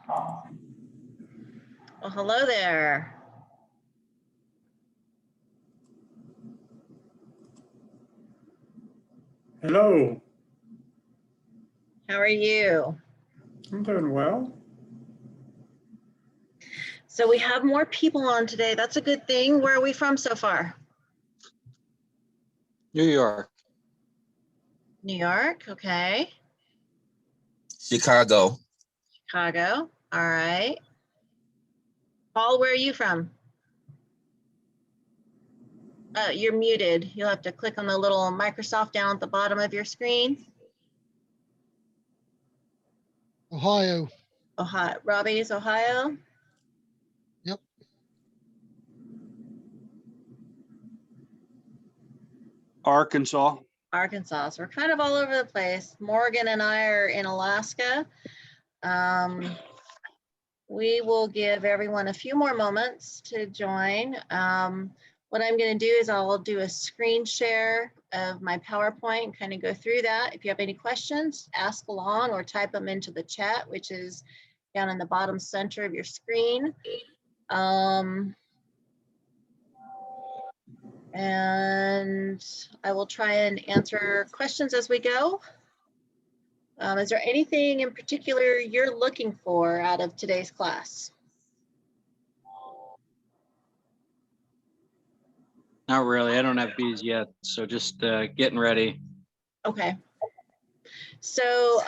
Well, hello there. Hello. How are you? I'm doing well. So we have more people on today. That's a good thing. Where are we from so far? New York. New York, okay. Chicago. Chicago, all right. Paul, where are you from? You're muted. You'll have to click on the little Microsoft down at the bottom of your screen. Ohio. Ohio. Robbie's Ohio. Yep. Arkansas. Arkansas. So we're kind of all over the place. Morgan and I are in Alaska. We will give everyone a few more moments to join. What I'm going to do is I'll do a screen share of my PowerPoint and kind of go through that. If you have any questions, ask along or type them into the chat, which is down in the bottom center of your screen. And I will try and answer questions as we go. Is there anything in particular you're looking for out of today's class? Not really. I don't have bees yet, so just getting ready. Okay. So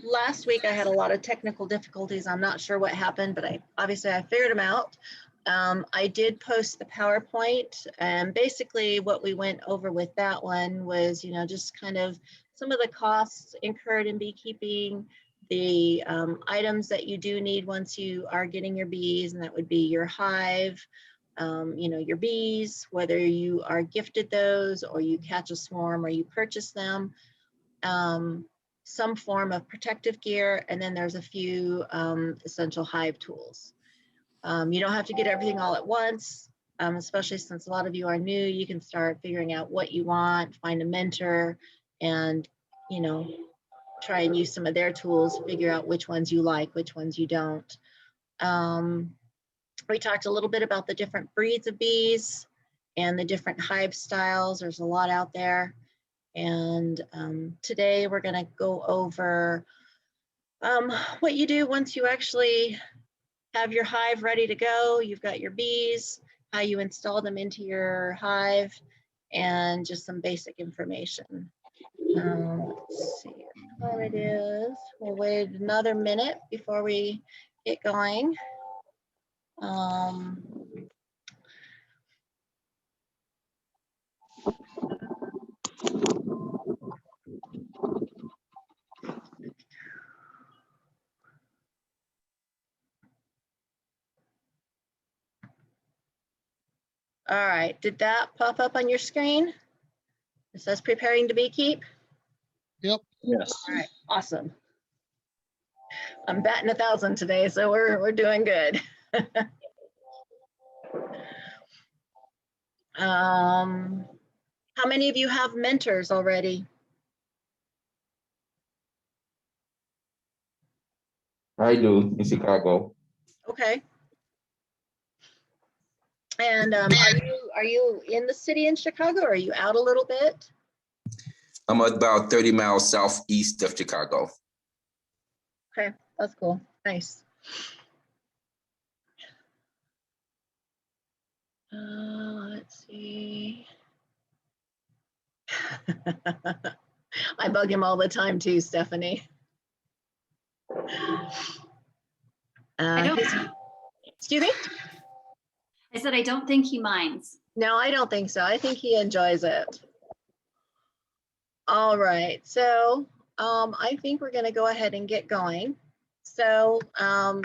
last week I had a lot of technical difficulties. I'm not sure what happened, but obviously I figured them out. I did post the PowerPoint, and basically what we went over with that one was, just kind of some of the costs incurred in beekeeping, the items that you do need once you are getting your bees, and that would be your hive, your bees, whether you are gifted those or you catch a swarm or you purchase them, some form of protective gear, and then there's a few essential hive tools. You don't have to get everything all at once, especially since a lot of you are new. You can start figuring out what you want, find a mentor, and try and use some of their tools, figure out which ones you like, which ones you don't. We talked a little bit about the different breeds of bees and the different hive styles. There's a lot out there. And today we're going to go over what you do once you actually have your hive ready to go. You've got your bees, how you install them into your hive, and just some basic information. Let's see what time it is. We'll wait another minute before we get going. All right, did that pop up on your screen? It says preparing to beekeep? Yep. Yes. All right, awesome. I'm batting 1,000 today, so we're doing good. How many of you have mentors already? I do in Chicago. Okay. And are you in the city in Chicago, or are you out a little bit? I'm about 30 miles southeast of Chicago. Okay, that's cool. Nice. Let's see. I bug him all the time too, Stephanie. Excuse me? I said, I don't think he minds. No, I don't think so. I think he enjoys it. All right, so I think we're going to go ahead and get going. So I'm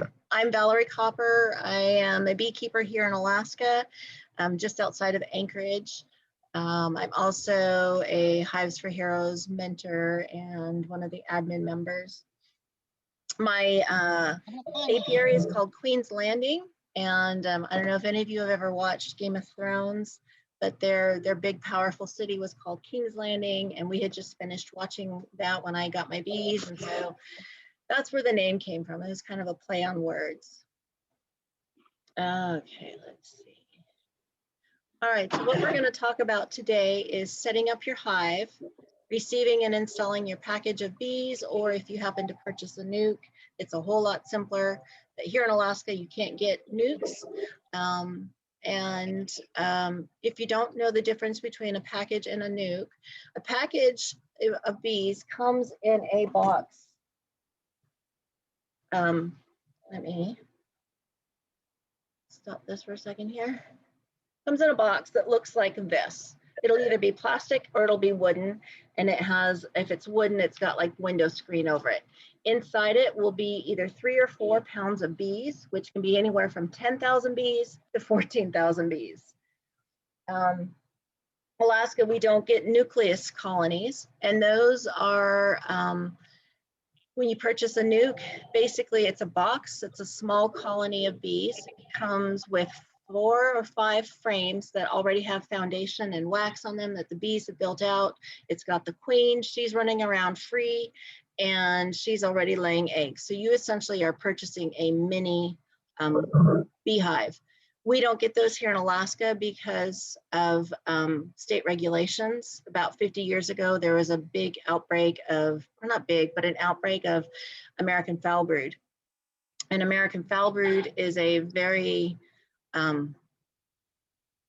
Valerie Copper. I am a beekeeper here in Alaska, just outside of Anchorage. I'm also a Hives for Heroes mentor and one of the admin members. My apiary is called Queen's Landing, and I don't know if any of you have ever watched Game of Thrones, but their big powerful city was called King's Landing, and we had just finished watching that when I got my bees, and so That's where the name came from. It was kind of a play on words. Okay, let's see. All right, so what we're going to talk about today is setting up your hive, receiving and installing your package of bees, or if you happen to purchase a nuke, it's a whole lot simpler. But here in Alaska, you can't get nukes. If you don't know the difference between a package and a nuke, a package of bees comes in a box. Let me stop this for a second here. Comes in a box that looks like this. It'll either be plastic or it'll be wooden, and it has, if it's wooden, it's got like window screen over it. Inside it will be either 3 or 4 pounds of bees, which can be anywhere from 10,000 bees to 14,000 bees. Alaska, we don't get nucleus colonies, and those are, when you purchase a nuke, basically it's a box, it's a small colony of bees. It comes with 4 or 5 frames that already have foundation and wax on them that the bees have built out. It's got the queen, she's running around free, and she's already laying eggs. So you essentially are purchasing a mini beehive. We don't get those here in Alaska because of state regulations. About 50 years ago, there was a big outbreak of, or not big, but an outbreak of American foul brood. And American foul brood is a very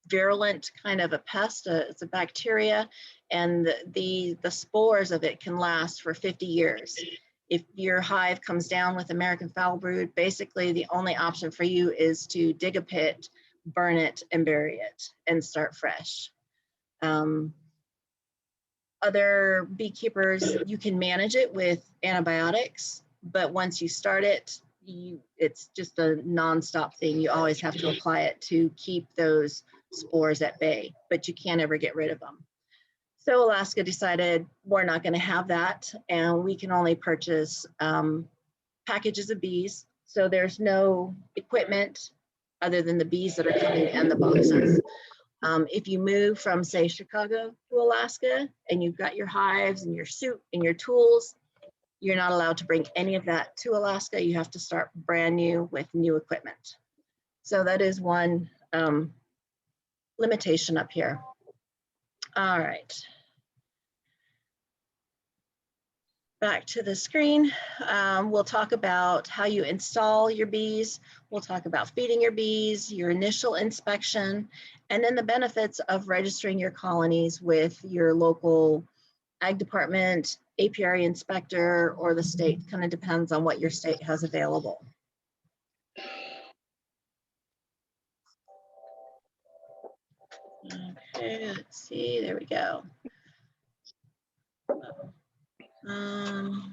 virulent kind of a pest. It's a bacteria, and the spores of it can last for 50 years. If your hive comes down with American foul brood, basically the only option for you is to dig a pit, burn it, and bury it, and start fresh. Other beekeepers, you can manage it with antibiotics, but once you start it, it's just a nonstop thing. You always have to apply it to keep those spores at bay, but you can't ever get rid of them. So Alaska decided we're not going to have that, and we can only purchase packages of bees. So there's no equipment other than the bees that are coming in the boxes. If you move from, say, Chicago to Alaska, and you've got your hives and your suit and your tools, you're not allowed to bring any of that to Alaska. You have to start brand new with new equipment. So that is one limitation up here. All right. Back to the screen. We'll talk about how you install your bees. We'll talk about feeding your bees, your initial inspection, and then the benefits of registering your colonies with your local ag department, apiary inspector, or the state. Kind of depends on what your state has available. Okay, let's see, there we go.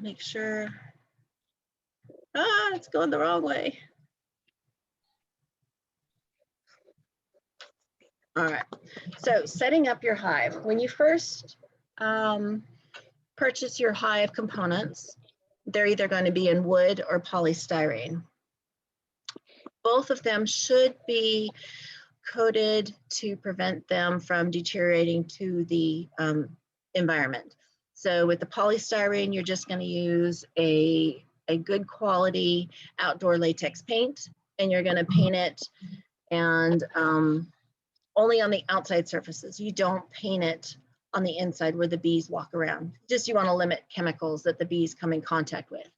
Make sure, it's going the wrong way. All right, so setting up your hive. When you first purchase your hive components, they're either going to be in wood or polystyrene. Both of them should be coated to prevent them from deteriorating to the environment. So with the polystyrene, you're just going to use a good quality outdoor latex paint, and you're going to paint it and only on the outside surfaces. You don't paint it on the inside where the bees walk around. Just you want to limit chemicals that the bees come in contact with.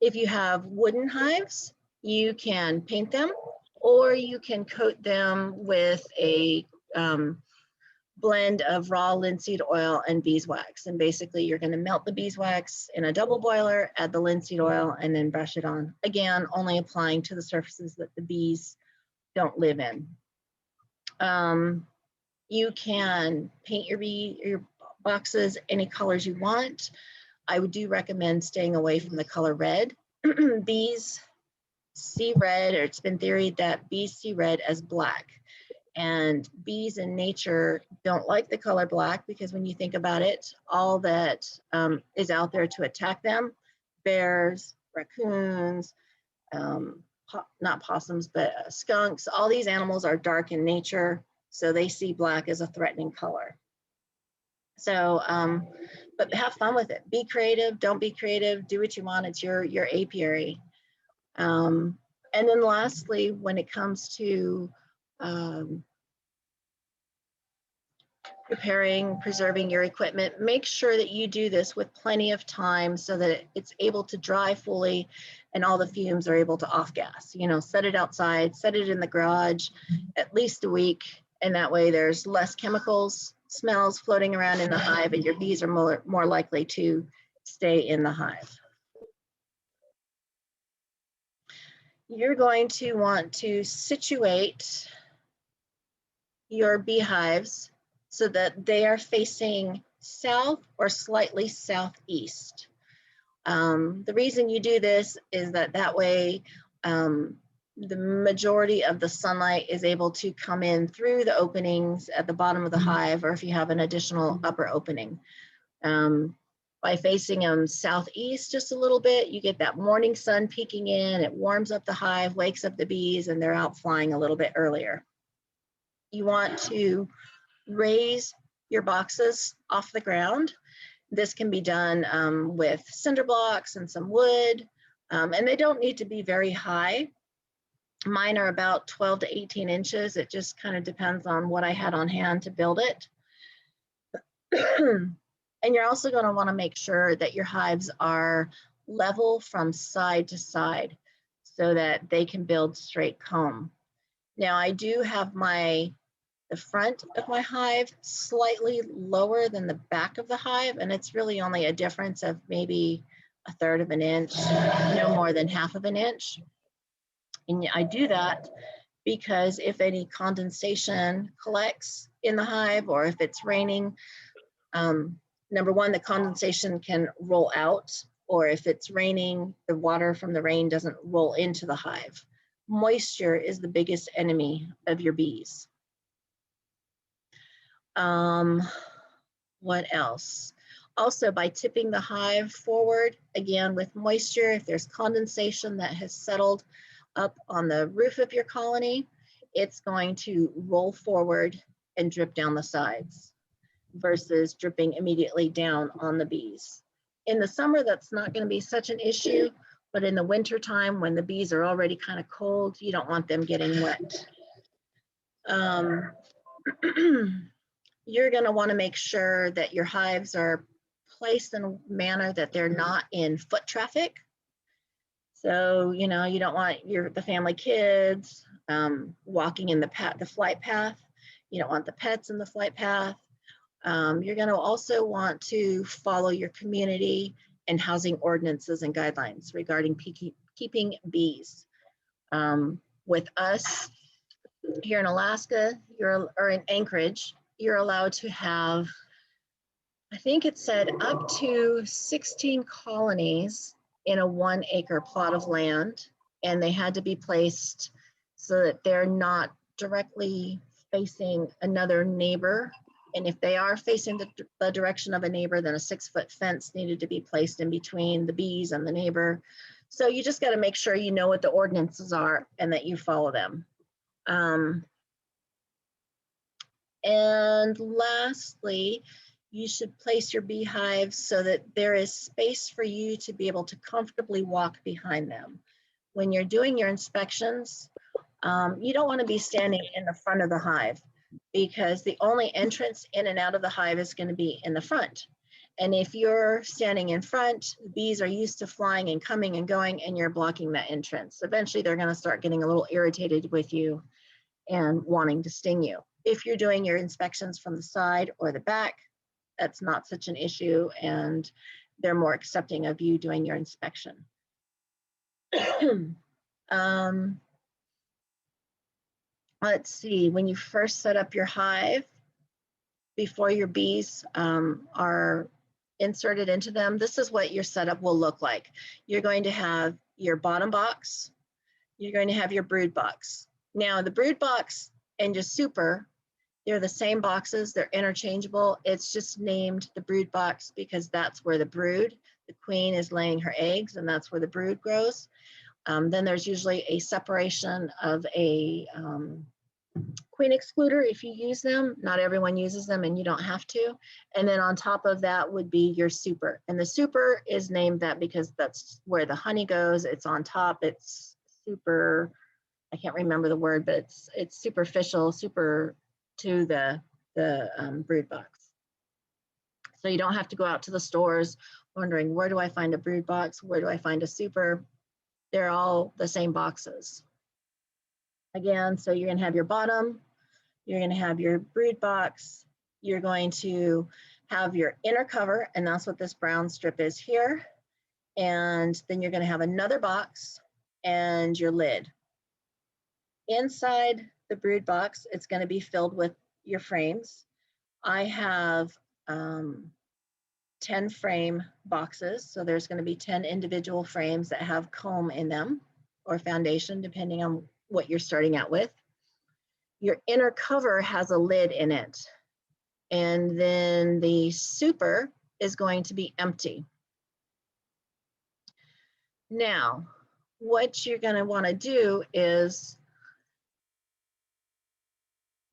If you have wooden hives, you can paint them, or you can coat them with a blend of raw linseed oil and beeswax. And basically you're going to melt the beeswax in a double boiler, add the linseed oil, and then brush it on. Again, only applying to the surfaces that the bees don't live in. You can paint your boxes any colors you want. I do recommend staying away from the color red. Bees see red, or it's been theoried that bees see red as black. And bees in nature don't like the color black, because when you think about it, all that is out there to attack them, bears, raccoons, not possums, but skunks, all these animals are dark in nature, so they see black as a threatening color. So but have fun with it. Be creative, don't be creative, do what you want. It's your apiary. And then lastly, when it comes to preparing, preserving your equipment, make sure that you do this with plenty of time so that it's able to dry fully and all the fumes are able to off gas. You know, set it outside, set it in the garage at least a week, and that way there's less chemicals, smells floating around in the hive, and your bees are more likely to stay in the hive. You're going to want to situate your beehives so that they are facing south or slightly southeast. The reason you do this is that way the majority of the sunlight is able to come in through the openings at the bottom of the hive, or if you have an additional upper opening. By facing them southeast just a little bit, you get that morning sun peeking in, it warms up the hive, wakes up the bees, and they're out flying a little bit earlier. You want to raise your boxes off the ground. This can be done with cinder blocks and some wood, and they don't need to be very high. Mine are about 12 to 18 inches. It just kind of depends on what I had on hand to build it. And you're also going to want to make sure that your hives are level from side to side so that they can build straight comb. Now I do have the front of my hive slightly lower than the back of the hive, and it's really only a difference of maybe 1/3 of an inch, no more than 1/2 of an inch. And I do that because if any condensation collects in the hive, or if it's raining, number one, the condensation can roll out, or if it's raining, the water from the rain doesn't roll into the hive. Moisture is the biggest enemy of your bees. What else? Also, by tipping the hive forward, again with moisture, if there's condensation that has settled up on the roof of your colony, it's going to roll forward and drip down the sides versus dripping immediately down on the bees. In the summer, that's not going to be such an issue, but in the winter time when the bees are already kind of cold, you don't want them getting wet. You're going to want to make sure that your hives are placed in a manner that they're not in foot traffic. So, you know, you don't want the family kids walking in the flight path. You don't want the pets in the flight path. You're going to also want to follow your community and housing ordinances and guidelines regarding keeping bees. With us here in Alaska, or in Anchorage, you're allowed to have, I think it said up to 16 colonies in a 1-acre plot of land, and they had to be placed so that they're not directly facing another neighbor. And if they are facing the direction of a neighbor, then a 6-foot fence needed to be placed in between the bees and the neighbor. So you just got to make sure you know what the ordinances are and that you follow them. And lastly, you should place your beehives so that there is space for you to be able to comfortably walk behind them. When you're doing your inspections, you don't want to be standing in the front of the hive, because the only entrance in and out of the hive is going to be in the front. And if you're standing in front, the bees are used to flying and coming and going, and you're blocking that entrance. Eventually, they're going to start getting a little irritated with you and wanting to sting you. If you're doing your inspections from the side or the back, that's not such an issue, and they're more accepting of you doing your inspection. Let's see, when you first set up your hive, before your bees are inserted into them, this is what your setup will look like. You're going to have your bottom box, you're going to have your brood box. Now the brood box and your super, they're the same boxes, they're interchangeable. It's just named the brood box because that's where the queen is laying her eggs, and that's where the brood grows. Then there's usually a separation of a queen excluder if you use them. Not everyone uses them and you don't have to. And then on top of that would be your super. And the super is named that because that's where the honey goes. It's on top. It's super, I can't remember the word, but it's superficial, super to the brood box. So you don't have to go out to the stores wondering, where do I find a brood box? Where do I find a super? They're all the same boxes. Again, so you're gonna have your bottom, you're gonna have your brood box, you're going to have your inner cover, and that's what this brown strip is here. And then you're gonna have another box and your lid. Inside the brood box, it's gonna be filled with your frames. I have 10 frame boxes. So there's going to be 10 individual frames that have comb in them or foundation, depending on what you're starting out with. Your inner cover has a lid in it. And then the super is going to be empty. Now, what you're going to want to do is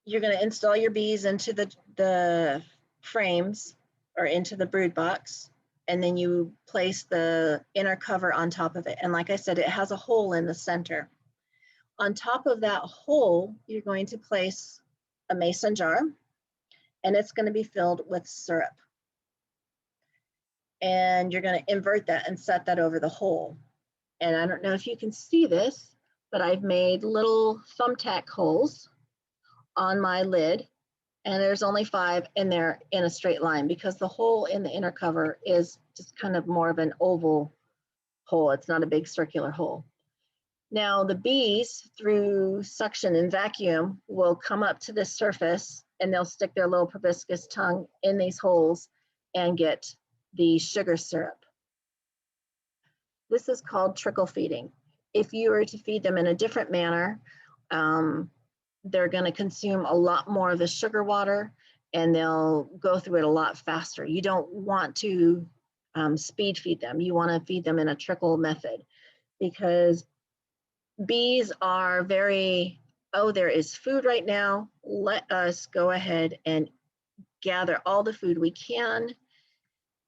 you're going to install your bees into the frames or into the brood box, and then you place the inner cover on top of it. And like I said, it has a hole in the center. On top of that hole, you're going to place a mason jar, and it's going to be filled with syrup. And you're going to invert that and set that over the hole. And I don't know if you can see this, but I've made little thumbtack holes on my lid. And there's only 5 in there in a straight line because the hole in the inner cover is just kind of more of an oval hole. It's not a big circular hole. Now the bees, through suction and vacuum, will come up to this surface and they'll stick their little proboscis tongue in these holes and get the sugar syrup. This is called trickle feeding. If you were to feed them in a different manner, they're going to consume a lot more of the sugar water and they'll go through it a lot faster. You don't want to speed feed them. You want to feed them in a trickle method because bees are very, oh, there is food right now. Let us go ahead and gather all the food we can,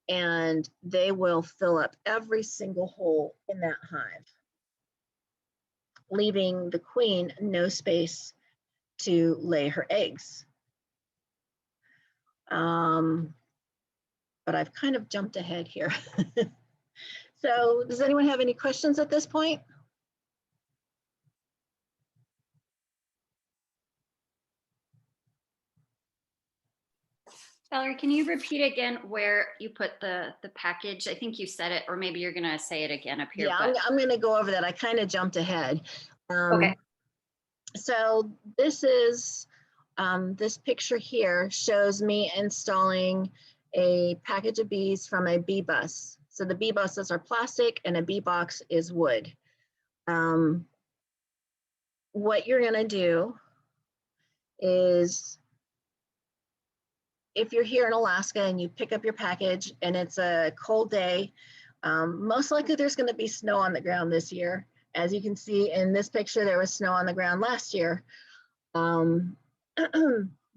and they will fill up every single hole in that hive, leaving the queen no space to lay her eggs. But I've kind of jumped ahead here. So does anyone have any questions at this point? Valerie, can you repeat again where you put the package? I think you said it, or maybe you're gonna say it again up here. Yeah, but... I'm gonna go over that. I kind of jumped ahead. Okay. So this is, this picture here shows me installing a package of bees from a bee bus. So the bee buses are plastic and a bee box is wood. What you're gonna do is, if you're here in Alaska and you pick up your package and it's a cold day, most likely there's gonna be snow on the ground this year. As you can see in this picture, there was snow on the ground last year.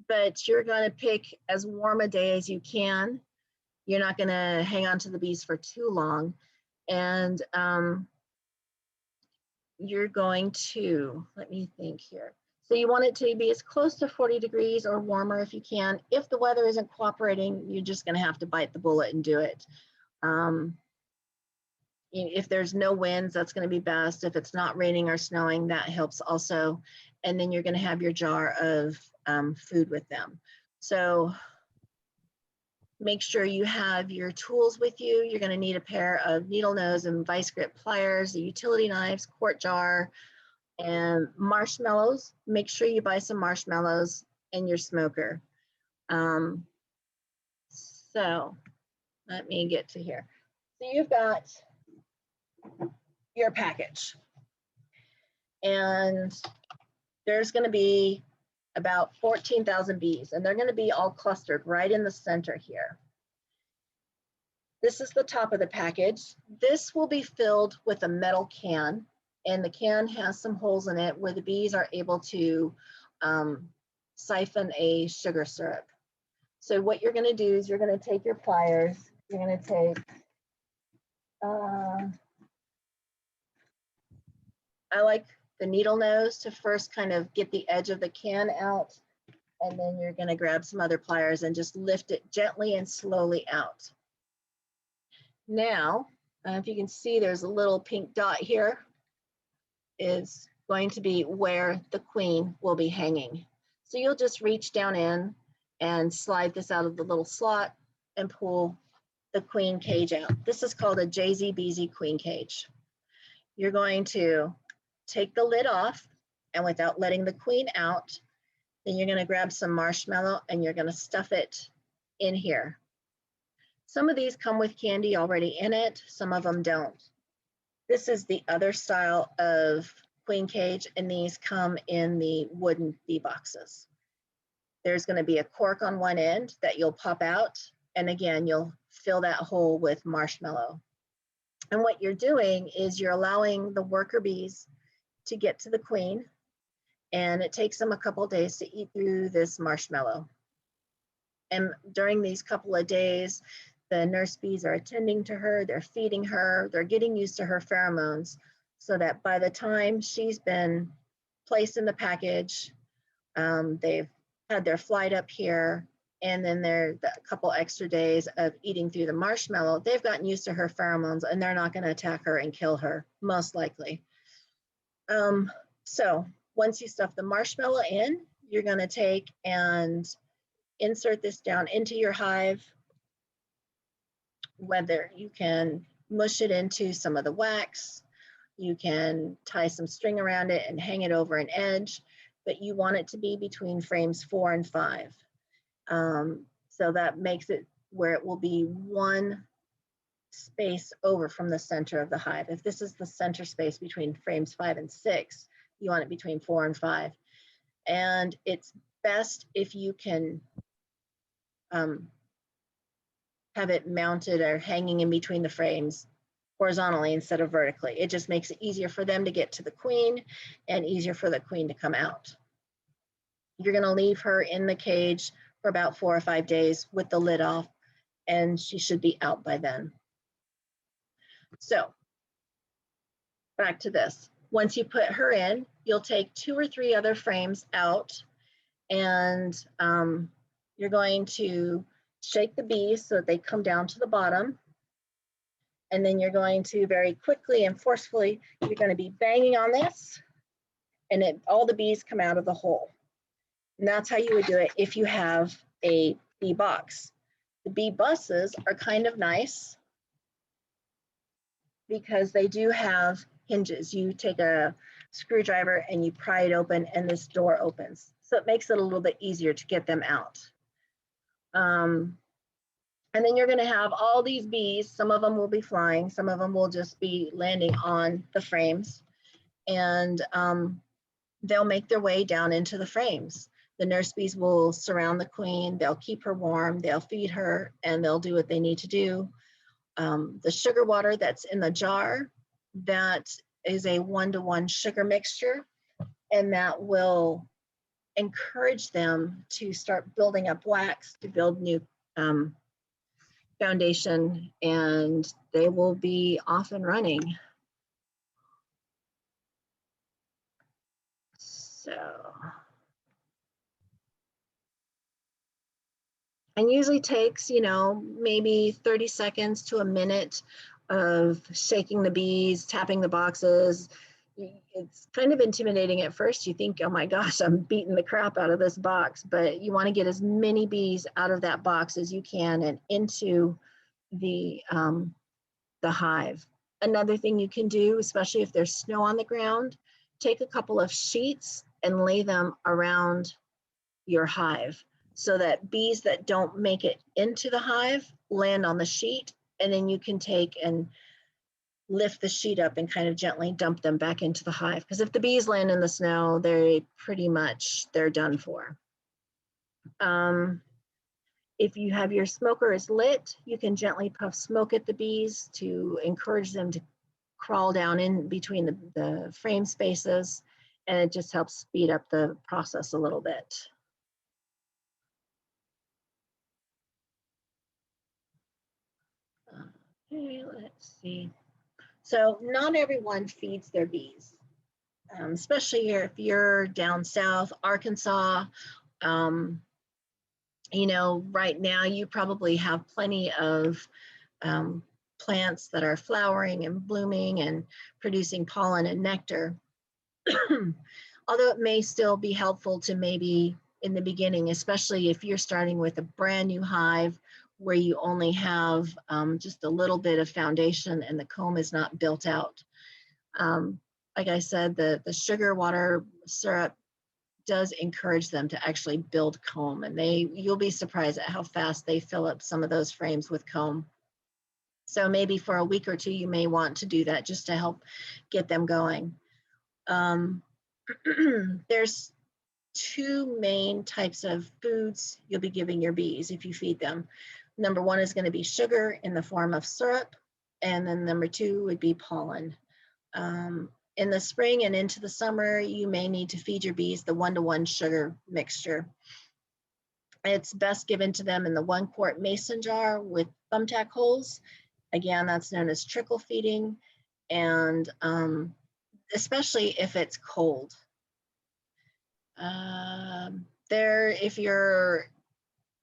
But you're gonna pick as warm a day as you can. You're not gonna hang on to the bees for too long. And you're going to, let me think here. So you want it to be as close to 40 degrees or warmer if you can. If the weather isn't cooperating, you're just gonna have to bite the bullet and do it. If there's no winds, that's gonna be best. If it's not raining or snowing, that helps also. And then you're gonna have your jar of food with them. So make sure you have your tools with you. You're gonna need a pair of needle nose and vice grip pliers, the utility knives, quart jar, and marshmallows. Make sure you buy some marshmallows in your smoker. So let me get to here. So you've got your package, and there's going to be about 14,000 bees, and they're going to be all clustered right in the center here. This is the top of the package. This will be filled with a metal can, and the can has some holes in it where the bees are able to siphon a sugar syrup. So what you're going to do is you're going to take your pliers, you're going to take, I like the needle nose to first kind of get the edge of the can out, and then you're going to grab some other pliers and just lift it gently and slowly out. Now, if you can see, there's a little pink dot here, is going to be where the queen will be hanging. So you'll just reach down in and slide this out of the little slot and pull the queen cage out. This is called a JZBZ queen cage. You're going to take the lid off, and without letting the queen out, then you're going to grab some marshmallow and you're going to stuff it in here. Some of these come with candy already in it, some of them don't. This is the other style of queen cage, and these come in the wooden bee boxes. There's going to be a cork on one end that you'll pop out, and again, you'll fill that hole with marshmallow. And what you're doing is you're allowing the worker bees to get to the queen, and it takes them a couple of days to eat through this marshmallow. And during these couple of days, the nurse bees are attending to her, they're feeding her, they're getting used to her pheromones, so that by the time she's been placed in the package, they've had their flight up here, and then a couple extra days of eating through the marshmallow, they've gotten used to her pheromones and they're not going to attack her and kill her, most likely. So once you stuff the marshmallow in, you're going to take and insert this down into your hive. Whether you can mush it into some of the wax, you can tie some string around it and hang it over an edge, but you want it to be between frames 4 and 5. So that makes it where it will be one space over from the center of the hive. If this is the center space between frames 5 and 6, you want it between 4 and 5. And it's best if you can have it mounted or hanging in between the frames horizontally instead of vertically. It just makes it easier for them to get to the queen and easier for the queen to come out. You're going to leave her in the cage for about 4 or 5 days with the lid off, and she should be out by then. So back to this. Once you put her in, you'll take 2 or 3 other frames out, and you're going to shake the bees so that they come down to the bottom. And then you're going to very quickly and forcefully, you're going to be banging on this, and all the bees come out of the hole. And that's how you would do it if you have a bee box. The bee buses are kind of nice because they do have hinges. You take a screwdriver and you pry it open, and this door opens. So it makes it a little bit easier to get them out. And then you're going to have all these bees. Some of them will be flying. Some of them will just be landing on the frames. And they'll make their way down into the frames. The nurse bees will surround the queen. They'll keep her warm. They'll feed her, and they'll do what they need to do. The sugar water that's in the jar, that is a 1-to-1 sugar mixture, and that will encourage them to start building up wax to build new foundation, and they will be off and running. So, and usually takes, maybe 30 seconds to a minute of shaking the bees, tapping the boxes. It's kind of intimidating at first. You think, oh my gosh, I'm beating the crap out of this box, but you want to get as many bees out of that box as you can and into the hive. Another thing you can do, especially if there's snow on the ground, take a couple of sheets and lay them around your hive so that bees that don't make it into the hive land on the sheet, and then you can take and lift the sheet up and kind of gently dump them back into the hive. Because if the bees land in the snow, they're done for. If you have your smokers lit, you can gently puff smoke at the bees to encourage them to crawl down in between the frame spaces and it just helps speed up the process a little bit. Okay, let's see. So not everyone feeds their bees, especially if you're down south, Arkansas. You know, right now you probably have plenty of plants that are flowering and blooming and producing pollen and nectar. Although it may still be helpful to maybe in the beginning, especially if you're starting with a brand new hive where you only have just a little bit of foundation and the comb is not built out. Like I said, the sugar water syrup does encourage them to actually build comb, and you'll be surprised at how fast they fill up some of those frames with comb. So maybe for a week or two, you may want to do that just to help get them going. There's two main types of foods you'll be giving your bees if you feed them. Number one is going to be sugar in the form of syrup, and then number two would be pollen. In the spring and into the summer, you may need to feed your bees the 1-to-1 sugar mixture. It's best given to them in the 1-quart mason jar with thumbtack holes. Again, that's known as trickle feeding, and especially if it's cold. If you're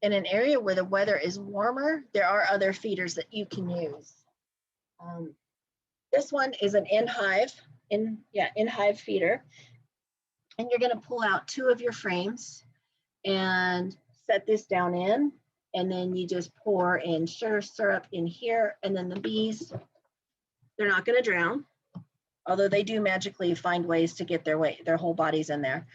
in an area where the weather is warmer, there are other feeders that you can use. This one is an in-hive feeder, and you're going to pull out 2 of your frames and set this down in, and then you just pour in sugar syrup in here, and then the bees, they're not going to drown, although they do magically find ways to get their whole bodies in there.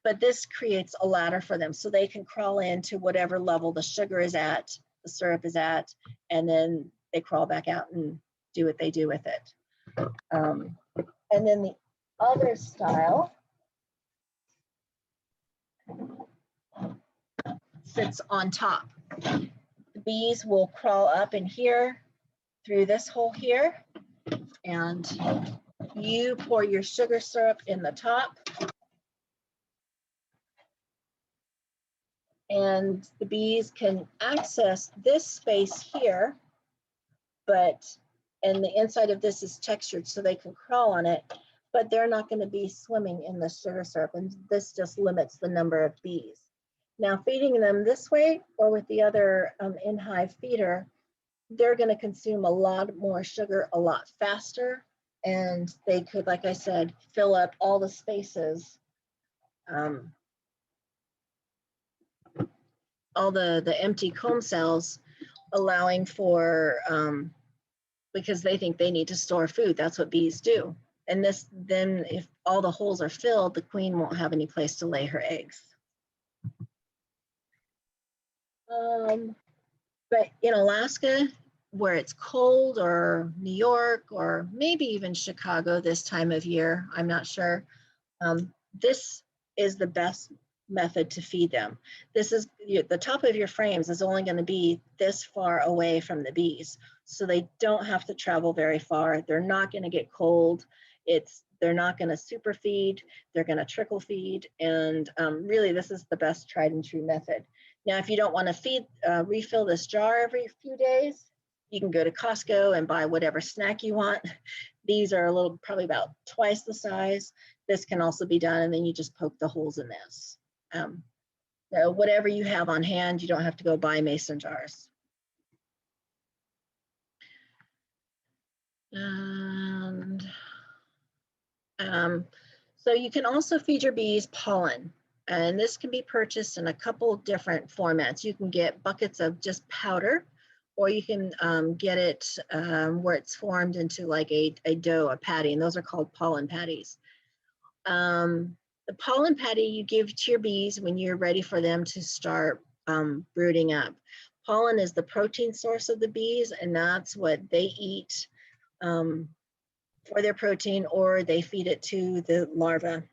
But this creates a ladder for them so they can crawl into whatever level the sugar is at, the syrup is at, and then they crawl back out and do what they do with it. And then the other style sits on top. The bees will crawl up in here through this hole here, and you pour your sugar syrup in the top, and the bees can access this space here, and the inside of this is textured so they can crawl on it, but they're not going to be swimming in the sugar syrup, and this just limits the number of bees. Now, feeding them this way or with the other in-hive feeder, they're going to consume a lot more sugar a lot faster, and they could, like I said, fill up all the spaces, all the empty comb cells, allowing for, because they think they need to store food. That's what bees do. And then if all the holes are filled, the queen won't have any place to lay her eggs. But in Alaska, where it's cold, or New York, or maybe even Chicago this time of year, I'm not sure, this is the best method to feed them. This is the top of your frames is only going to be this far away from the bees, so they don't have to travel very far. They're not going to get cold. They're not going to super feed. They're going to trickle feed, and really this is the best tried and true method. Now, if you don't want to refill this jar every few days, you can go to Costco and buy whatever snack you want. These are probably about twice the size. This can also be done, and then you just poke the holes in this. So whatever you have on hand, you don't have to go buy mason jars. And so you can also feed your bees pollen, and this can be purchased in a couple different formats. You can get buckets of just powder, or you can get it where it's formed into like a dough, a patty, and those are called pollen patties. The pollen patty you give to your bees when you're ready for them to start brooding up. Pollen is the protein source of the bees, and that's what they eat for their protein, or they feed it to the larva.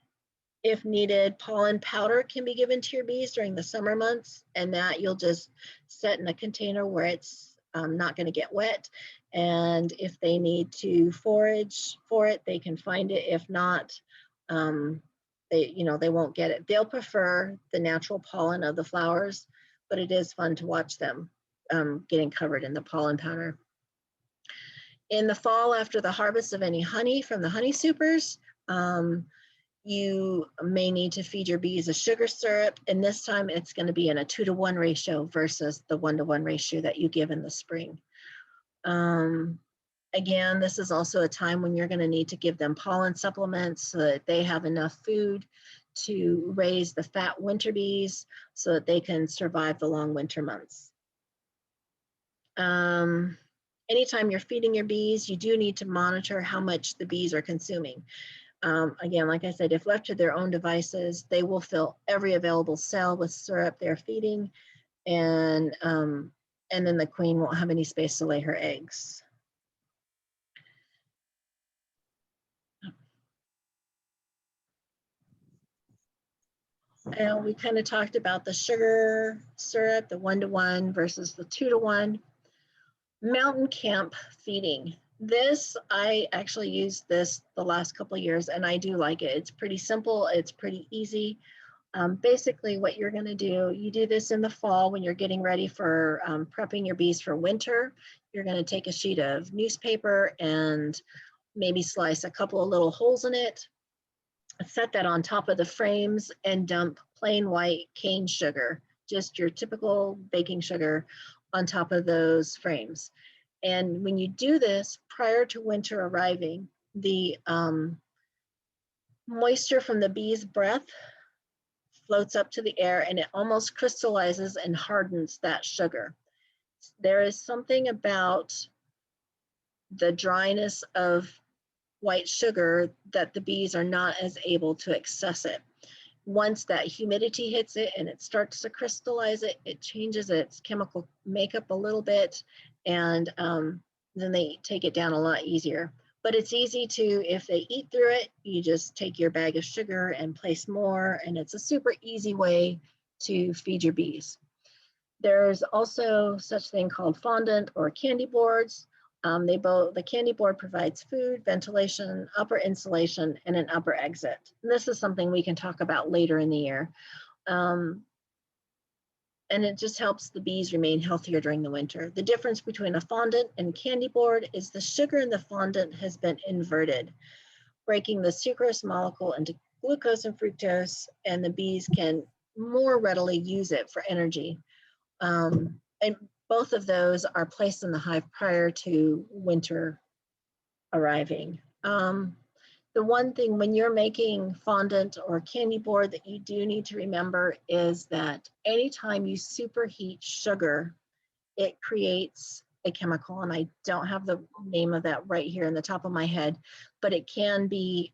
If needed, pollen powder can be given to your bees during the summer months, and that you'll just set in a container where it's not going to get wet. And if they need to forage for it, they can find it. If not, they won't get it. They'll prefer the natural pollen of the flowers, but it is fun to watch them getting covered in the pollen powder. In the fall, after the harvest of any honey from the honey supers, you may need to feed your bees a sugar syrup, and this time it's going to be in a 2-to-1 ratio versus the 1-to-1 ratio that you give in the spring. Again, this is also a time when you're going to need to give them pollen supplements so that they have enough food to raise the fat winter bees so that they can survive the long winter months. Anytime you're feeding your bees, you do need to monitor how much the bees are consuming. Again, like I said, if left to their own devices, they will fill every available cell with syrup they're feeding, and then the queen won't have any space to lay her eggs. And we kind of talked about the sugar syrup, the 1-to-1 versus the 2-to-1. Mountain camp feeding. This, I actually used this the last couple of years and I do like it. It's pretty simple, it's pretty easy. Basically what you're gonna do, you do this in the fall when you're getting ready for prepping your bees for winter. You're gonna take a sheet of newspaper and maybe slice a couple of little holes in it, set that on top of the frames and dump plain white cane sugar, just your typical baking sugar on top of those frames. And when you do this prior to winter arriving, the moisture from the bee's breath floats up to the air and it almost crystallizes and hardens that sugar. There is something about the dryness of white sugar that the bees are not as able to access it. Once that humidity hits it and it starts to crystallize it, it changes its chemical makeup a little bit, and then they take it down a lot easier. But it's easy to, if they eat through it, you just take your bag of sugar and place more, and it's a super easy way to feed your bees. There's also such thing called fondant or candy boards. The candy board provides food, ventilation, upper insulation, and an upper exit. And this is something we can talk about later in the year. And it just helps the bees remain healthier during the winter. The difference between a fondant and candy board is the sugar in the fondant has been inverted, breaking the sucrose molecule into glucose and fructose, and the bees can more readily use it for energy. And both of those are placed in the hive prior to winter arriving. The one thing when you're making fondant or candy board that you do need to remember is that anytime you superheat sugar, it creates a chemical, and I don't have the name of that right here in the top of my head, but it can be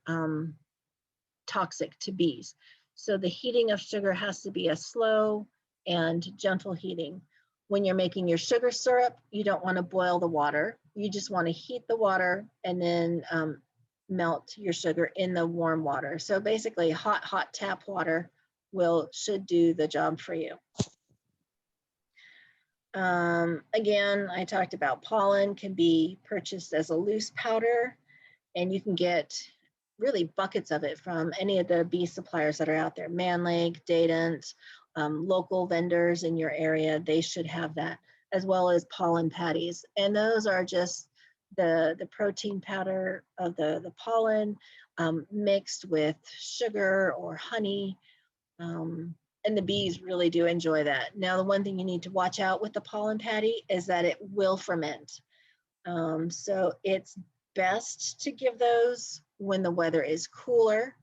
toxic to bees. So the heating of sugar has to be a slow and gentle heating. When you're making your sugar syrup, you don't want to boil the water. You just want to heat the water and then melt your sugar in the warm water. So basically hot tap water should do the job for you. Again, I talked about pollen can be purchased as a loose powder, and you can get really buckets of it from any of the bee suppliers that are out there. Manlake, Dadant, local vendors in your area, they should have that, as well as pollen patties. And those are just the protein powder of the pollen mixed with sugar or honey. And the bees really do enjoy that. Now, the one thing you need to watch out with the pollen patty is that it will ferment. So it's best to give those when the weather is cooler,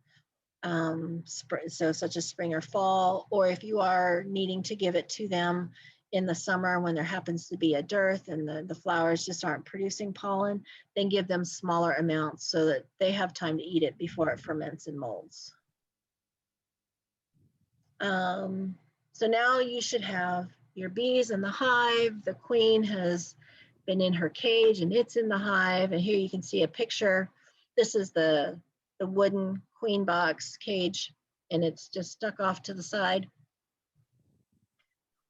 so such as spring or fall, or if you are needing to give it to them in the summer when there happens to be a dearth and the flowers just aren't producing pollen, then give them smaller amounts so that they have time to eat it before it ferments and molds. So now you should have your bees in the hive. The queen has been in her cage and it's in the hive. And here you can see a picture. This is the wooden queen box cage, and it's just stuck off to the side.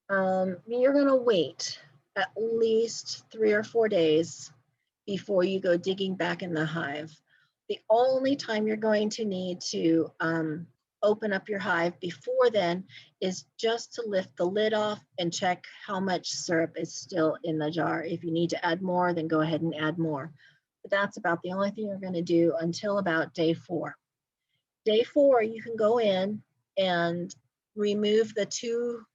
You're gonna wait at least 3 or 4 days before you go digging back in the hive. The only time you're going to need to open up your hive before then is just to lift the lid off and check how much syrup is still in the jar. If you need to add more, then go ahead and add more. But that's about the only thing you're going to do until about day 4. Day 4, you can go in and remove the 2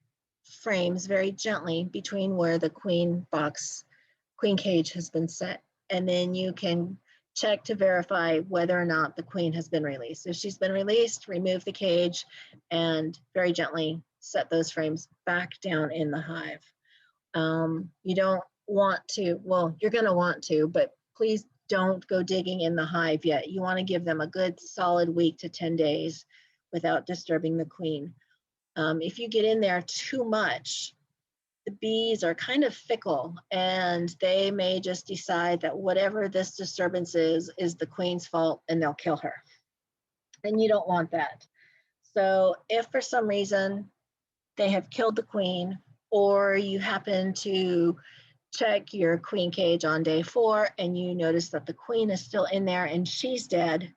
frames very gently between where the queen cage has been set. And then you can check to verify whether or not the queen has been released. If she's been released, remove the cage and very gently set those frames back down in the hive. You don't want to, well, you're going to want to, but please don't go digging in the hive yet. You want to give them a good solid week to 10 days without disturbing the queen. If you get in there too much, the bees are kind of fickle and they may just decide that whatever this disturbance is the queen's fault and they'll kill her. And you don't want that. So if for some reason they have killed the queen, or you happen to check your queen cage on day 4 and you notice that the queen is still in there and she's dead,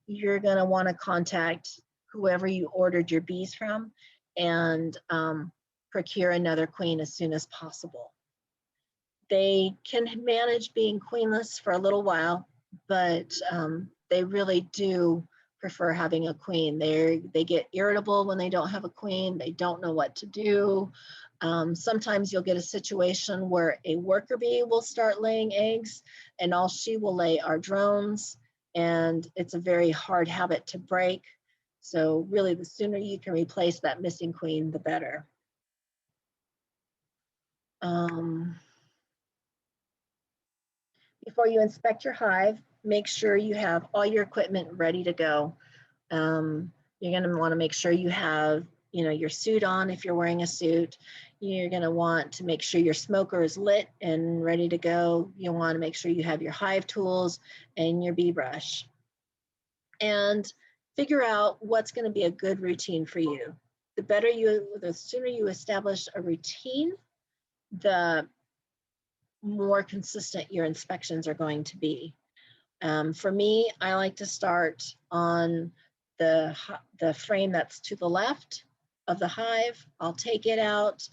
you're going to want to contact whoever you ordered your bees from and procure another queen as soon as possible. They can manage being queenless for a little while, but they really do prefer having a queen. They get irritable when they don't have a queen. They don't know what to do. Sometimes you'll get a situation where a worker bee will start laying eggs and all she will lay are drones, and it's a very hard habit to break. So really, the sooner you can replace that missing queen, the better. Before you inspect your hive, make sure you have all your equipment ready to go. You're going to want to make sure you have, your suit on if you're wearing a suit. You're going to want to make sure your smoker is lit and ready to go. You want to make sure you have your hive tools and your bee brush. And figure out what's going to be a good routine for you. The sooner you establish a routine, the more consistent your inspections are going to be. For me, I like to start on the frame that's to the left of the hive. I'll take it out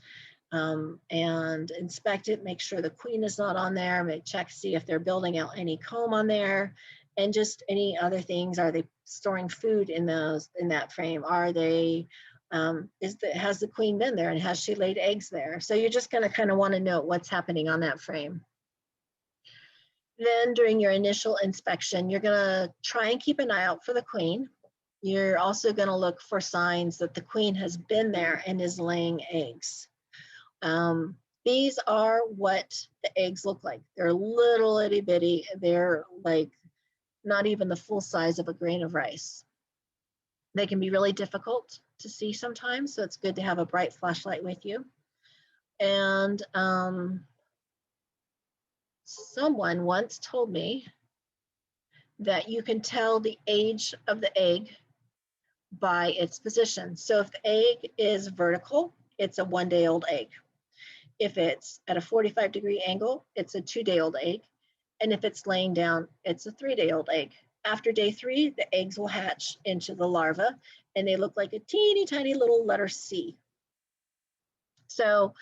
and inspect it, make sure the queen is not on there, check, see if they're building out any comb on there, and just any other things. Are they storing food in that frame? Are they, has the queen been there and has she laid eggs there? So you're just gonna kind of want to know what's happening on that frame. Then during your initial inspection, you're gonna try and keep an eye out for the queen. You're also gonna look for signs that the queen has been there and is laying eggs. These are what the eggs look like. They're little itty bitty. They're like not even the full size of a grain of rice. They can be really difficult to see sometimes, so it's good to have a bright flashlight with you. And someone once told me that you can tell the age of the egg by its position. So if the egg is vertical, it's a 1-day-old egg. If it's at a 45-degree angle, it's a 2-day-old egg. And if it's laying down, it's a 3-day-old egg. After day 3, the eggs will hatch into the larva and they look like a teeny tiny little letter C. So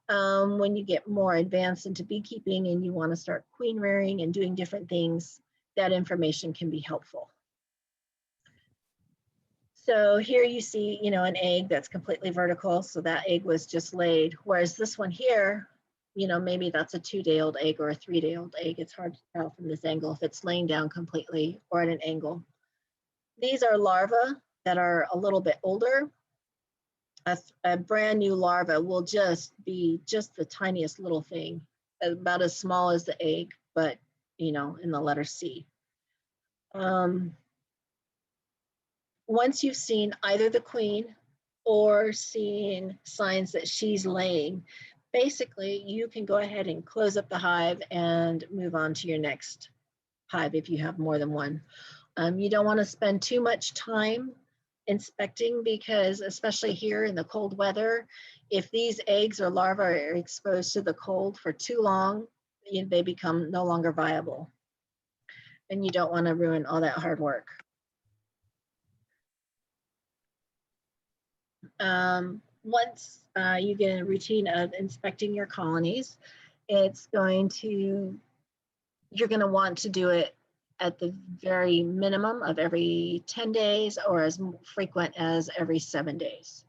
when you get more advanced into beekeeping and you want to start queen rearing and doing different things, that information can be helpful. So here you see, an egg that's completely vertical. So that egg was just laid. Whereas this one here, maybe that's a 2-day-old egg or a 3-day-old egg. It's hard to tell from this angle if it's laying down completely or at an angle. These are larvae that are a little bit older. A brand new larva will just be just the tiniest little thing, about as small as the egg, but in the letter C. Once you've seen either the queen or seen signs that she's laying, basically you can go ahead and close up the hive and move on to your next hive if you have more than one. You don't want to spend too much time inspecting because, especially here in the cold weather, if these eggs or larvae are exposed to the cold for too long, they become no longer viable. And you don't want to ruin all that hard work. Once you get in a routine of inspecting your colonies, you're going to want to do it at the very minimum of every 10 days or as frequent as every 7 days.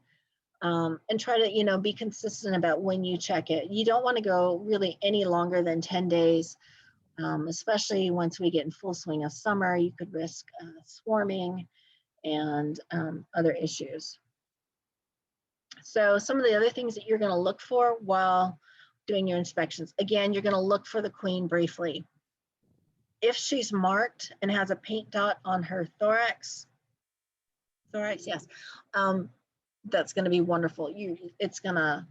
And try to, be consistent about when you check it. You don't want to go really any longer than 10 days, especially once we get in full swing of summer. You could risk swarming and other issues. So some of the other things that you're going to look for while doing your inspections, again, you're going to look for the queen briefly. If she's marked and has a paint dot on her thorax, yes, that's going to be wonderful. It's going to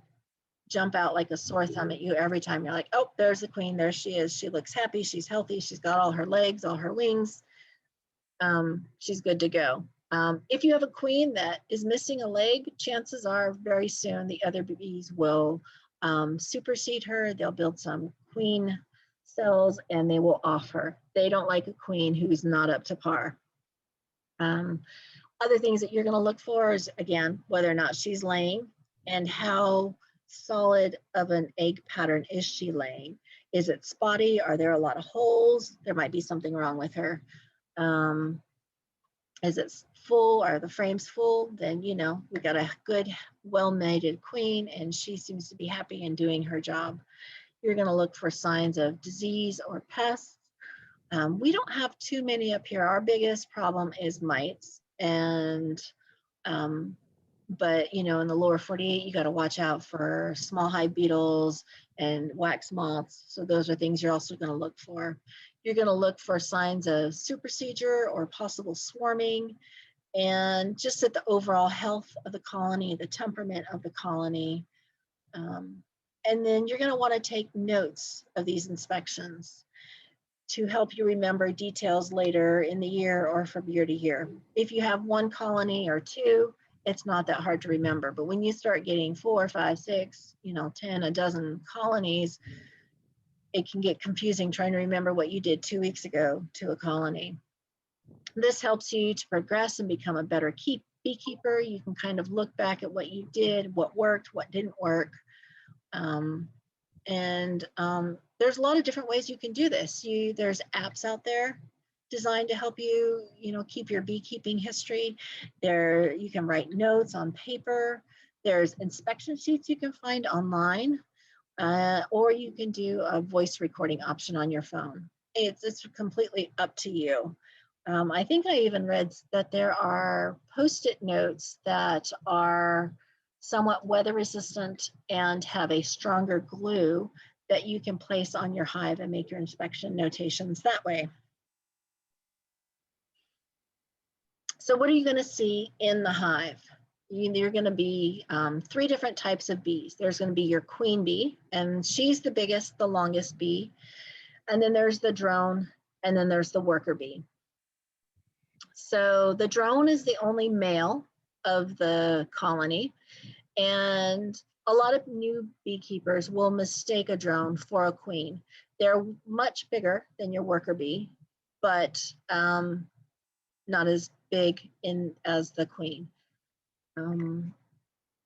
jump out like a sore thumb at you every time. You're like, oh, there's the queen. There she is. She looks happy. She's healthy. She's got all her legs, all her wings. She's good to go. If you have a queen that is missing a leg, chances are very soon the other bees will supersede her. They'll build some queen cells and they will off her. They don't like a queen who's not up to par. Other things that you're going to look for is, again, whether or not she's laying and how solid of an egg pattern is she laying. Is it spotty? Are there a lot of holes? There might be something wrong with her. Is it full? Are the frames full? Then, we got a good, well-mated queen and she seems to be happy and doing her job. You're going to look for signs of disease or pests. We don't have too many up here. Our biggest problem is mites. And, but, in the lower 48, you got to watch out for small hive beetles and wax moths. So those are things you're also going to look for. You're going to look for signs of supersedure or possible swarming, and just at the overall health of the colony, the temperament of the colony. And then you're going to want to take notes of these inspections to help you remember details later in the year or from year to year. If you have one colony or two, it's not that hard to remember. But when you start getting 4, 5, 6, 10, a dozen colonies, it can get confusing trying to remember what you did 2 weeks ago to a colony. This helps you to progress and become a better beekeeper. You can kind of look back at what you did, what worked, what didn't work. There's a lot of different ways you can do this. There's apps out there designed to help you, keep your beekeeping history. There, you can write notes on paper. There's inspection sheets you can find online, or you can do a voice recording option on your phone. It's completely up to you. I think I even read that there are Post-it notes that are somewhat weather resistant and have a stronger glue that you can place on your hive and make your inspection notations that way. So what are you going to see in the hive? You're going to be 3 different types of bees. There's going to be your queen bee, and she's the biggest, the longest bee. And then there's the drone, and then there's the worker bee. So the drone is the only male of the colony, and a lot of new beekeepers will mistake a drone for a queen. They're much bigger than your worker bee, but not as big as the queen.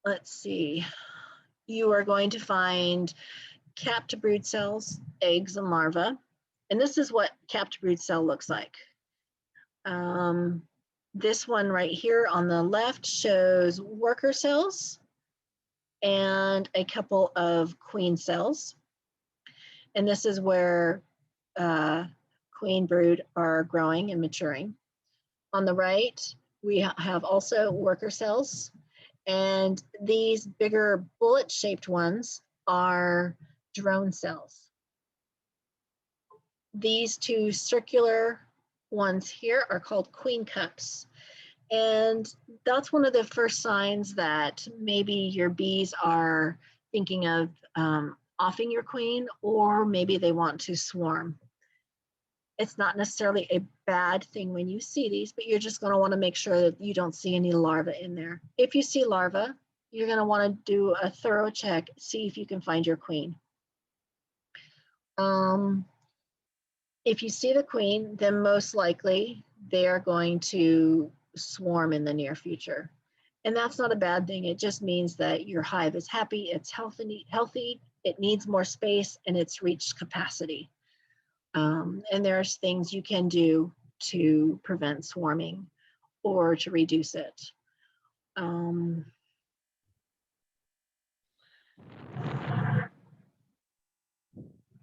Let's see. You are going to find capped brood cells, eggs, and larvae. And this is what capped brood cell looks like. This one right here on the left shows worker cells and a couple of queen cells. And this is where queen brood are growing and maturing. On the right, we have also worker cells. And these bigger bullet-shaped ones are drone cells. These 2 circular ones here are called queen cups. And that's one of the first signs that maybe your bees are thinking of offing your queen, or maybe they want to swarm. It's not necessarily a bad thing when you see these, but you're just going to want to make sure that you don't see any larvae in there. If you see larvae, you're going to want to do a thorough check, see if you can find your queen. If you see the queen, then most likely they are going to swarm in the near future. And that's not a bad thing. It just means that your hive is happy, it's healthy, it needs more space, and it's reached capacity. And there's things you can do to prevent swarming or to reduce it.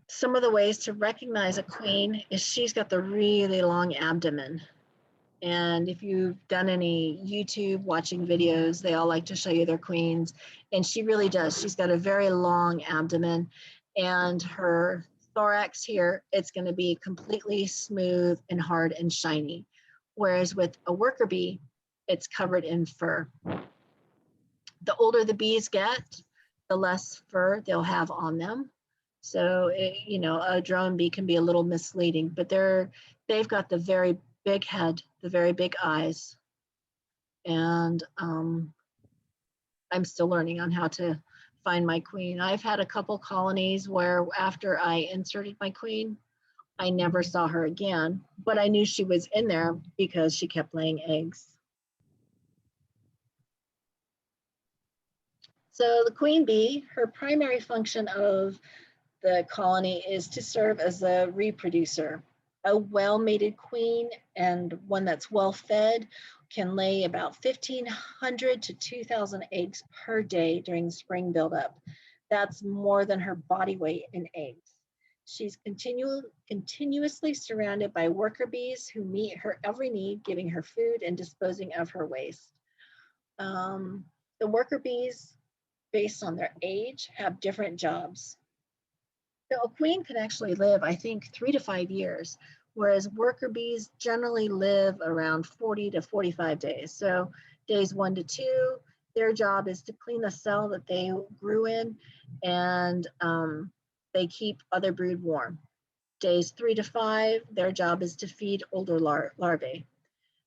Some of the ways to recognize a queen is she's got the really long abdomen. And if you've done any YouTube watching videos, they all like to show you their queens. And she really does. She's got a very long abdomen, and her thorax here, it's going to be completely smooth and hard and shiny. Whereas with a worker bee, it's covered in fur. The older the bees get, the less fur they'll have on them. So, you know, a drone bee can be a little misleading, but they've got the very big head, the very big eyes. And I'm still learning on how to find my queen. I've had a couple colonies where after I inserted my queen, I never saw her again, but I knew she was in there because she kept laying eggs. So the queen bee, her primary function of the colony is to serve as a reproducer. A well-mated queen and one that's well-fed can lay about 1,500 to 2,000 eggs per day during the spring buildup. That's more than her body weight in eggs. She's continuously surrounded by worker bees who meet her every need, giving her food and disposing of her waste. The worker bees, based on their age, have different jobs. So a queen can actually live, I think, 3 to 5 years, whereas worker bees generally live around 40 to 45 days. So days 1 to 2, their job is to clean the cell that they grew in, and they keep other brood warm. Days 3 to 5, their job is to feed older larvae.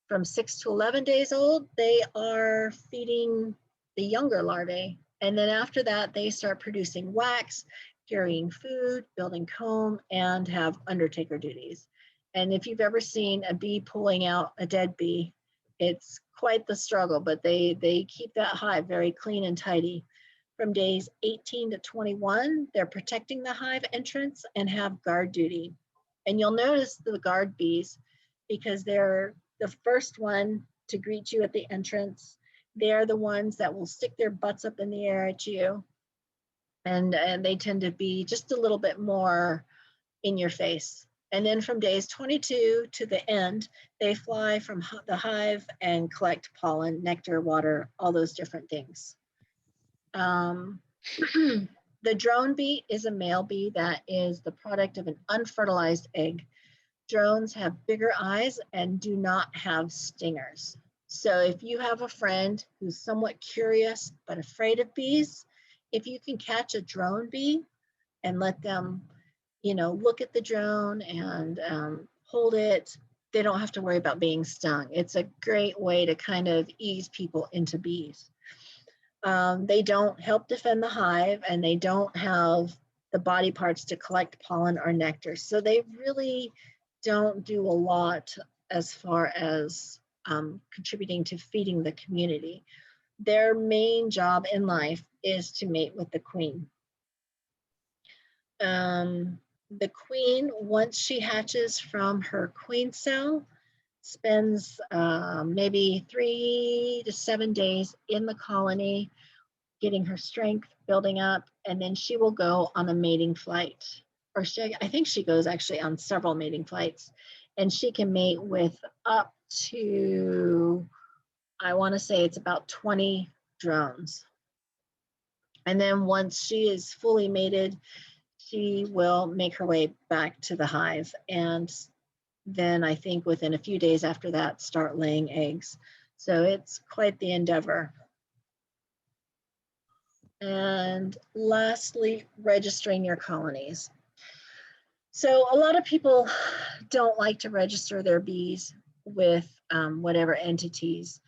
From 6 to 11 days old, they are feeding the younger larvae. And then after that, they start producing wax, carrying food, building comb, and have undertaker duties. And if you've ever seen a bee pulling out a dead bee, it's quite the struggle, but they keep that hive very clean and tidy. From days 18 to 21, they're protecting the hive entrance and have guard duty. And you'll notice the guard bees because they're the first one to greet you at the entrance. They're the ones that will stick their butts up in the air at you. And they tend to be just a little bit more in your face. And then from days 22 to the end, they fly from the hive and collect pollen, nectar, water, all those different things. The drone bee is a male bee that is the product of an unfertilized egg. Drones have bigger eyes and do not have stingers. So if you have a friend who's somewhat curious but afraid of bees, if you can catch a drone bee and let them, you know, look at the drone and hold it, they don't have to worry about being stung. It's a great way to kind of ease people into bees. They don't help defend the hive, and they don't have the body parts to collect pollen or nectar. So they really don't do a lot as far as contributing to feeding the community. Their main job in life is to mate with the queen. The queen, once she hatches from her queen cell, spends maybe 3 to 7 days in the colony, getting her strength, building up, and then she will go on a mating flight. Or I think she goes actually on several mating flights, and she can mate with up to, I want to say it's about 20 drones. And then once she is fully mated, she will make her way back to the hive. And then I think within a few days after that, start laying eggs. So it's quite the endeavor. And lastly, registering your colonies. So a lot of people don't like to register their bees with whatever entities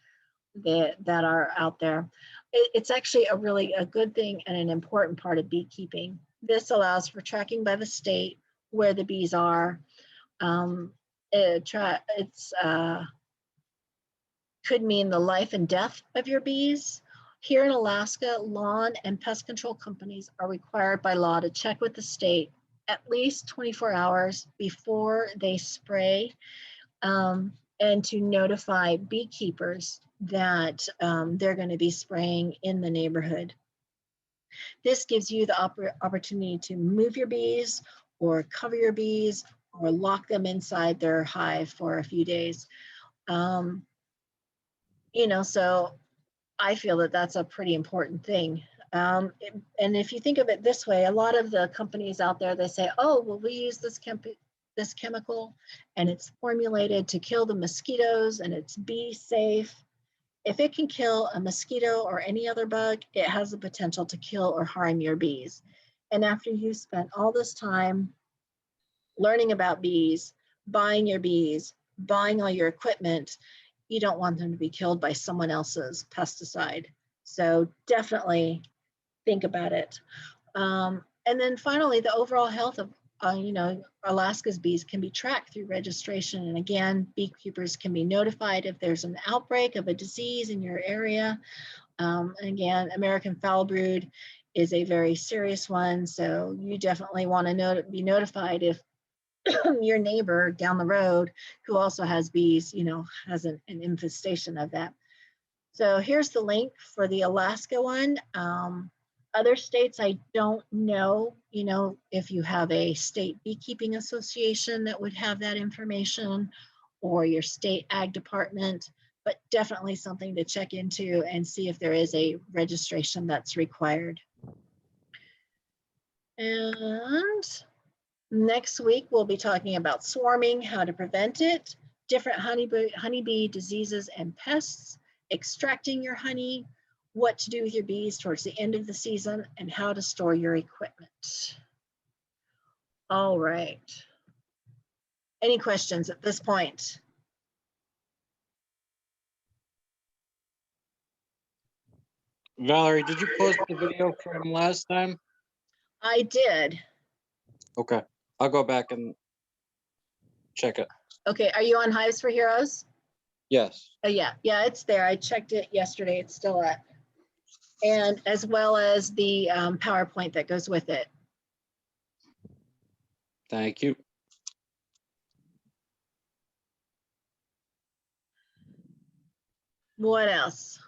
that are out there. It's actually a good thing and an important part of beekeeping. This allows for tracking by the state where the bees are. It's could mean the life and death of your bees. Here in Alaska, lawn and pest control companies are required by law to check with the state at least 24 hours before they spray, and to notify beekeepers that they're going to be spraying in the neighborhood. This gives you the opportunity to move your bees or cover your bees or lock them inside their hive for a few days. So I feel that that's a pretty important thing. And if you think of it this way, a lot of the companies out there, they say, oh, well, we use this chemical and it's formulated to kill the mosquitoes and it's bee safe. If it can kill a mosquito or any other bug, it has the potential to kill or harm your bees. And after you spent all this time learning about bees, buying your bees, buying all your equipment, you don't want them to be killed by someone else's pesticide. So definitely think about it. And then finally, the overall health of Alaska's bees can be tracked through registration. And again, beekeepers can be notified if there's an outbreak of a disease in your area. And again, American foul brood is a very serious one. So you definitely want to be notified if your neighbor down the road who also has bees, has an infestation of that. So here's the link for the Alaska one. Other states, I don't know, if you have a state beekeeping association that would have that information or your state ag department, but definitely something to check into and see if there is a registration that's required. And next week, we'll be talking about swarming, how to prevent it, different honeybee diseases and pests, extracting your honey, what to do with your bees towards the end of the season, and how to store your equipment. All right. Any questions at this point? Valerie, did you post the video from last time? I did. Okay, I'll go back and check it. Okay, are you on Hives for Heroes? Yes. Yeah, it's there. I checked it yesterday. It's still up. And as well as the PowerPoint that goes with it. Thank you. What else?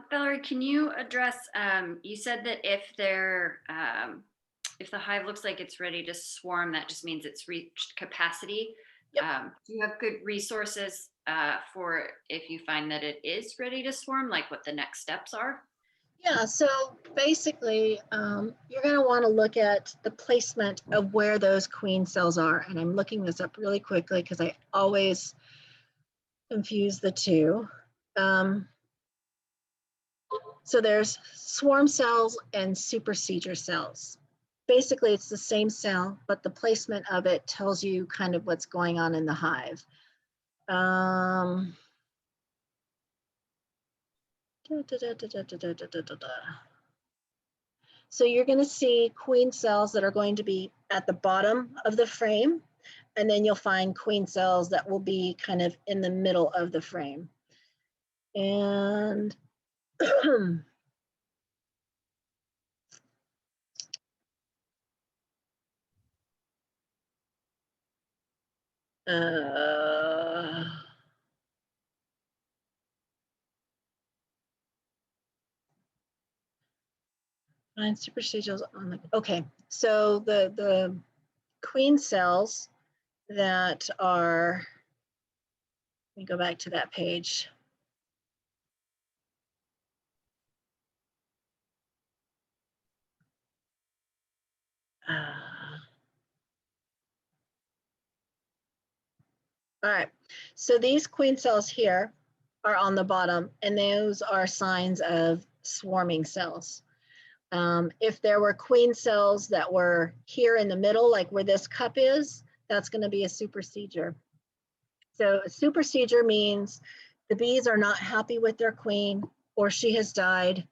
Valerie, can you address, you said that if the hive looks like it's ready to swarm, that just means it's reached capacity. Yep. Do you have good resources for if you find that it is ready to swarm, like what the next steps are? Yeah, so basically, you're going to want to look at the placement of where those queen cells are. And I'm looking this up really quickly because I always confuse the two. So there's swarm cells and supersedure cells. Basically, it's the same cell, but the placement of it tells you kind of what's going on in the hive. So you're going to see queen cells that are going to be at the bottom of the frame, and then you'll find queen cells that will be kind of in the middle of the frame. And find supersedures on the, okay, so the queen cells that are, let me go back to that page. All right, so these queen cells here are on the bottom, and those are signs of swarming cells. If there were queen cells that were here in the middle, like where this cup is, that's going to be a supersedure. So a supersedure means the bees are not happy with their queen, or she has died.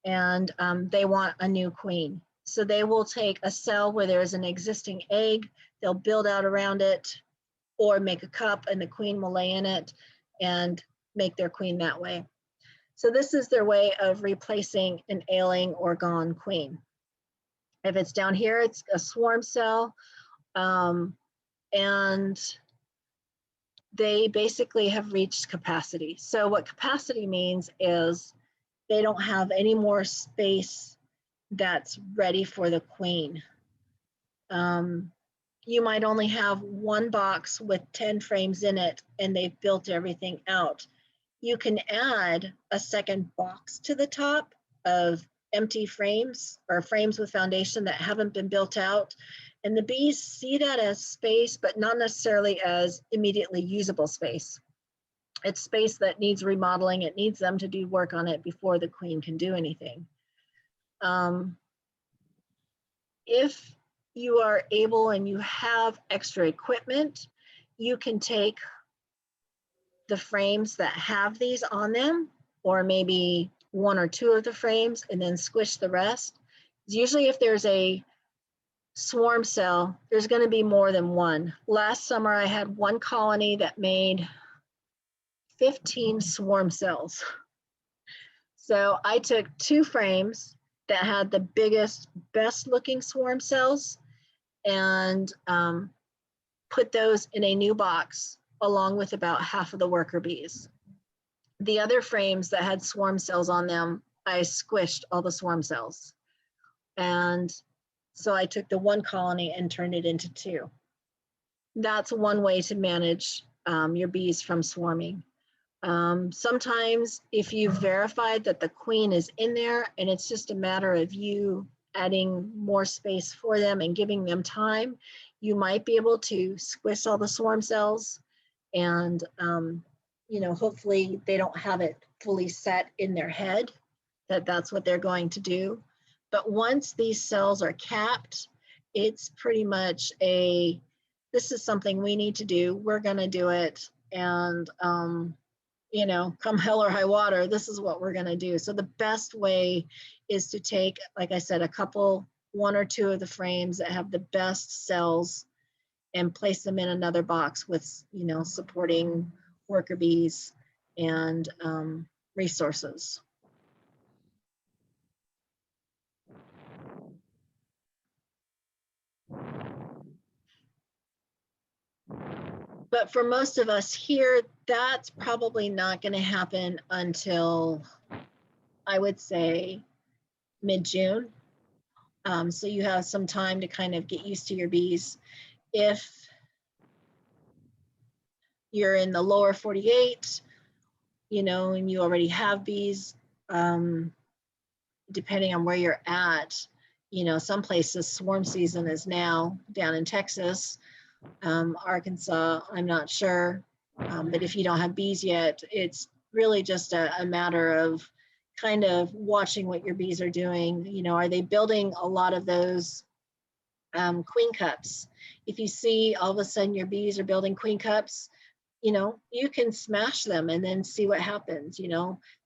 and they want a new queen. So they will take a cell where there's an existing egg, they'll build out around it, or make a cup and the queen will lay in it and make their queen that way. So this is their way of replacing an ailing or gone queen. If it's down here, it's a swarm cell, and they basically have reached capacity. So what capacity means is they don't have any more space that's ready for the queen. You might only have one box with 10 frames in it and they've built everything out. You can add a second box to the top of empty frames or frames with foundation that haven't been built out. And the bees see that as space, but not necessarily as immediately usable space. It's space that needs remodeling. It needs them to do work on it before the queen can do anything. If you are able and you have extra equipment, you can take the frames that have these on them, or maybe one or two of the frames, and then squish the rest. Usually if there's a swarm cell, there's going to be more than one. Last summer I had one colony that made 15 swarm cells. So I took two frames that had the biggest, best looking swarm cells and put those in a new box along with about half of the worker bees. The other frames that had swarm cells on them, I squished all the swarm cells. And so I took the one colony and turned it into two. That's one way to manage your bees from swarming. Sometimes if you've verified that the queen is in there and it's just a matter of you adding more space for them and giving them time, you might be able to squish all the swarm cells and hopefully they don't have it fully set in their head that that's what they're going to do. But once these cells are capped, it's pretty much this is something we need to do. We're going to do it. And, come hell or high water, this is what we're going to do. So the best way is to take, like I said, one or two of the frames that have the best cells and place them in another box with, supporting worker bees and resources. But for most of us here, that's probably not going to happen until, I would say, mid-June. So you have some time to kind of get used to your bees. If you're in the lower 48, and you already have bees, depending on where you're at, some places swarm season is now down in Texas, Arkansas, I'm not sure. But if you don't have bees yet, it's really just a matter of kind of watching what your bees are doing. Are they building a lot of those queen cups? If you see all of a sudden your bees are building queen cups, you can smash them and then see what happens.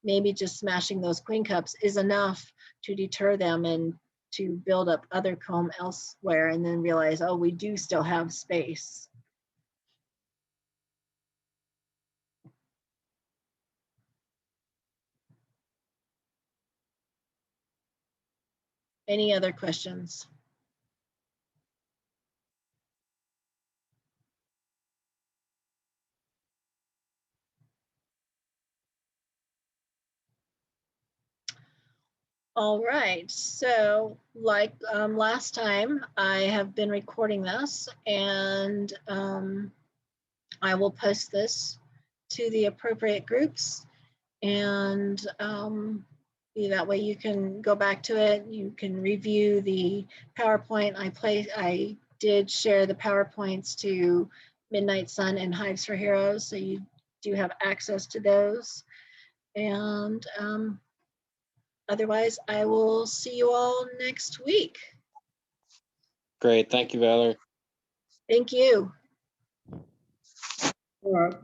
Maybe just smashing those queen cups is enough to deter them and to build up other comb elsewhere, and then realize, oh, we do still have space. Any other questions? All right, so like last time, I have been recording this, and I will post this to the appropriate groups, and that way you can go back to it. You can review the PowerPoint. I did share the PowerPoints to Midnight Sun and Hives for Heroes, so you do have access to those. And otherwise, I will see you all next week. Great. Thank you, Valerie. Thank you. All right.